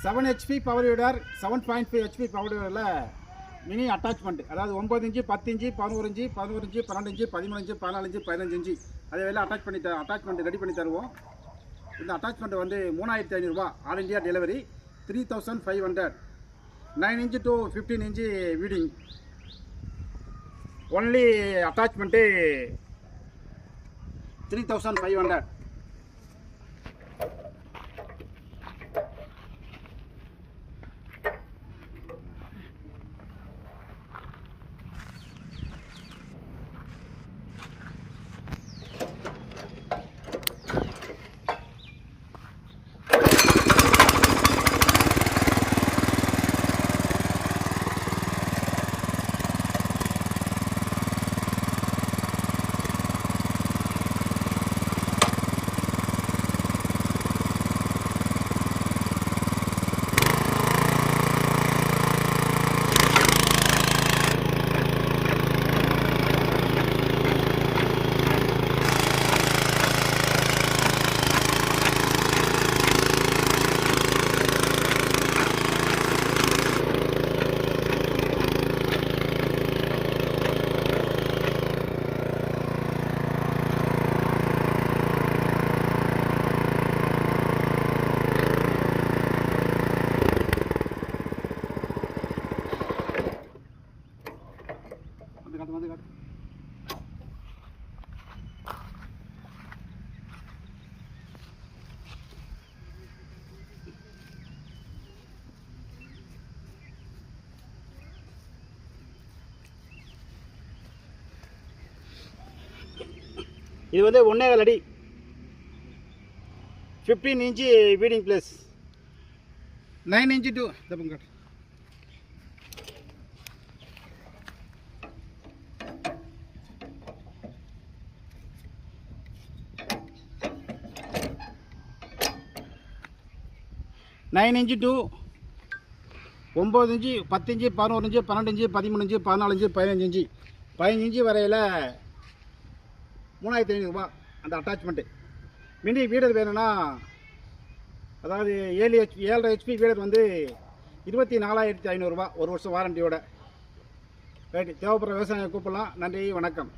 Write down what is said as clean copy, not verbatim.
7 HP power weeder 7.5 HP power வீடரில் mini attachment, அதாவது 9 inch 10 inch 11 inch 11 inch 12 inch 13 inch 14 inch 15 inch அதே வேலை attachment ready பண்ணி தருவோம். இந்த அட்டாச்மெண்ட் வந்து 3500 ரூபா. All India delivery. 3500. 9 inch to 15 inch weeding. Only attachment 3500. இது வந்து 1.25 அடி 15 inch weeding blades. 9 inch to தப்புங்க 9 inch to 9 inch 10 inch 11 inch 12 inch 13 inch 14 inch 15 inch 15 inch வரையில் 3500 ரூபா அந்த அட்டாச்மெண்ட்டு. மினி வீடர் வேணும்னா, அதாவது 7 HP வீடர் வந்து 24,500 ரூபா, 1 வருஷம் வாரண்டியோட. ரைட்டு, தேவைப்படுற விவசாயியை கூப்பிடலாம். நன்றி, வணக்கம்.